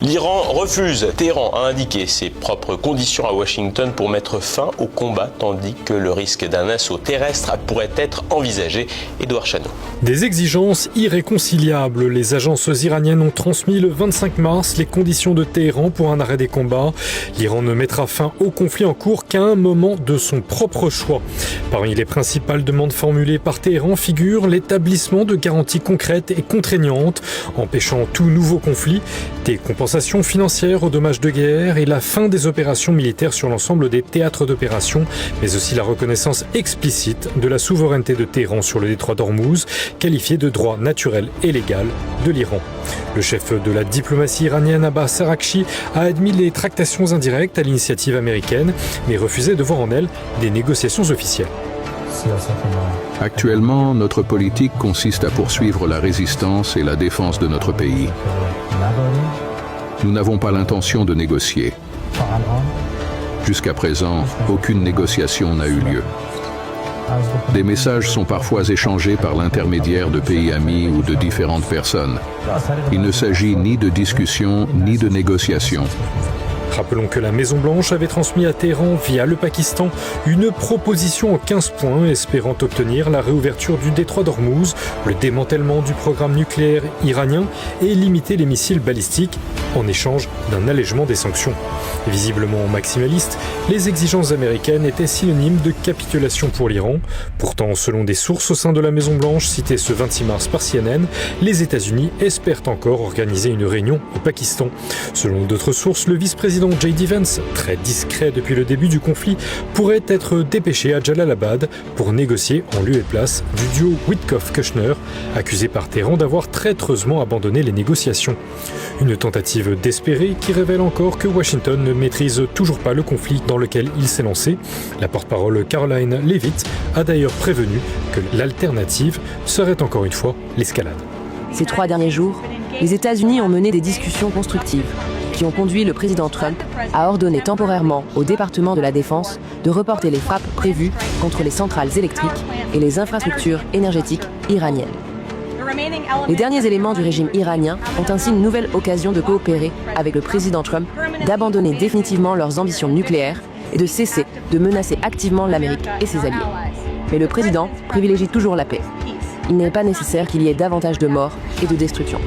L'Iran refuse. Téhéran a indiqué ses propres conditions à Washington pour mettre fin au combat, tandis que le risque d'un assaut terrestre pourrait être envisagé. Édouard Chano. Des exigences irréconciliables. Les agences iraniennes ont transmis le 25 mars les conditions de Téhéran pour un arrêt des combats. L'Iran ne mettra fin au conflit en cours qu'à un moment de son propre choix. Parmi les principales demandes formulées par Téhéran figure l'établissement de garanties concrètes et contraignantes, empêchant tout nouveau conflit, des compensations financières aux dommages de guerre et la fin des opérations militaires sur l'ensemble des théâtres d'opération, mais aussi la reconnaissance explicite de la souveraineté de Téhéran sur le détroit d'Ormuz, qualifié de droit naturel et légal de l'Iran. Le chef de la diplomatie iranienne, Abbas Araghchi, a admis les tractations indirectes à l'initiative américaine, mais refusé de voir en elles des négociations officielles. Actuellement, notre politique consiste à poursuivre la résistance et la défense de notre pays. Nous n'avons pas l'intention de négocier. Jusqu'à présent, aucune négociation n'a eu lieu. Des messages sont parfois échangés par l'intermédiaire de pays amis ou de différentes personnes. Il ne s'agit ni de discussion ni de négociation. Rappelons que la Maison-Blanche avait transmis à Téhéran, via le Pakistan, une proposition en 15 points espérant obtenir la réouverture du détroit d'Ormuz, le démantèlement du programme nucléaire iranien et limiter les missiles balistiques en échange d'un allègement des sanctions. Visiblement maximalistes, les exigences américaines étaient synonymes de capitulation pour l'Iran. Pourtant, selon des sources au sein de la Maison-Blanche citées ce 26 mars par CNN, les États-Unis espèrent encore organiser une réunion au Pakistan. Selon d'autres sources, le vice-président J.D. Vance, très discret depuis le début du conflit, pourrait être dépêché à Jalalabad pour négocier en lieu et place du duo Witkoff-Kushner, accusé par Téhéran d'avoir traîtreusement abandonné les négociations. Une tentative désespérée qui révèle encore que Washington ne maîtrise toujours pas le conflit dans lequel il s'est lancé. La porte-parole Caroline Leavitt a d'ailleurs prévenu que l'alternative serait encore une fois l'escalade. Ces 3 derniers jours, les États-Unis ont mené des discussions constructives qui ont conduit le président Trump à ordonner temporairement au département de la Défense de reporter les frappes prévues contre les centrales électriques et les infrastructures énergétiques iraniennes. Les derniers éléments du régime iranien ont ainsi une nouvelle occasion de coopérer avec le président Trump, d'abandonner définitivement leurs ambitions nucléaires et de cesser de menacer activement l'Amérique et ses alliés. Mais le président privilégie toujours la paix. Il n'est pas nécessaire qu'il y ait davantage de morts et de destruction.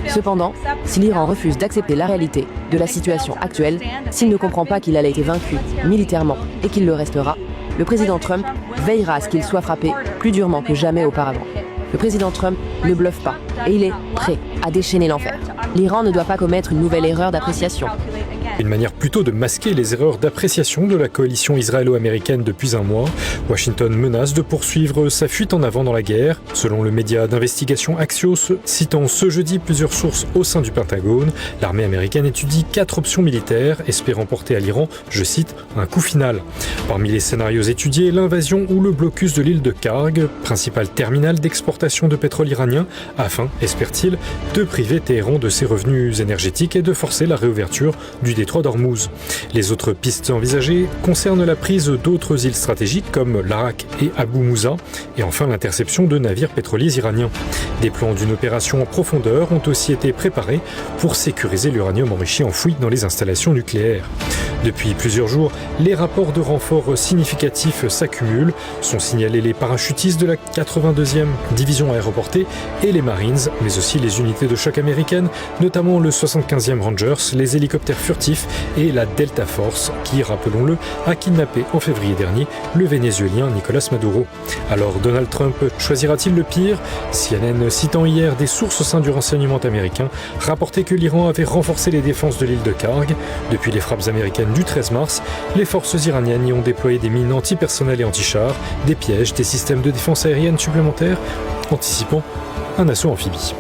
Cependant, si l'Iran refuse d'accepter la réalité de la situation actuelle, s'il ne comprend pas qu'il a été vaincu militairement et qu'il le restera, le président Trump veillera à ce qu'il soit frappé plus durement que jamais auparavant. Le président Trump ne bluffe pas et il est prêt à déchaîner l'enfer. L'Iran ne doit pas commettre une nouvelle erreur d'appréciation. Une manière plutôt de masquer les erreurs d'appréciation de la coalition israélo-américaine depuis un mois. Washington menace de poursuivre sa fuite en avant dans la guerre. Selon le média d'investigation Axios, citant ce jeudi plusieurs sources au sein du Pentagone, l'armée américaine étudie 4 options militaires, espérant porter à l'Iran, je cite, un coup final. Parmi les scénarios étudiés, l'invasion ou le blocus de l'île de Karg, principal terminal d'exportation de pétrole iranien, afin, espère-t-il, de priver Téhéran de ses revenus énergétiques et de forcer la réouverture du détroit d'Ormuz. Les autres pistes envisagées concernent la prise d'autres îles stratégiques comme l'Arak et Abu Moussa et enfin l'interception de navires pétroliers iraniens. Des plans d'une opération en profondeur ont aussi été préparés pour sécuriser l'uranium enrichi enfoui dans les installations nucléaires. Depuis plusieurs jours, les rapports de renforts significatifs s'accumulent. Sont signalés les parachutistes de la 82e division aéroportée et les Marines, mais aussi les unités de choc américaines, notamment le 75e Rangers, les hélicoptères furtifs et la Delta Force, qui, rappelons-le, a kidnappé en février dernier le Vénézuélien Nicolas Maduro. Alors Donald Trump choisira-t-il le pire ? CNN, citant hier des sources au sein du renseignement américain, rapportait que l'Iran avait renforcé les défenses de l'île de Karg. Depuis les frappes américaines du 13 mars, les forces iraniennes y ont déployé des mines antipersonnelles et antichars, des pièges, des systèmes de défense aérienne supplémentaires, anticipant un assaut amphibie.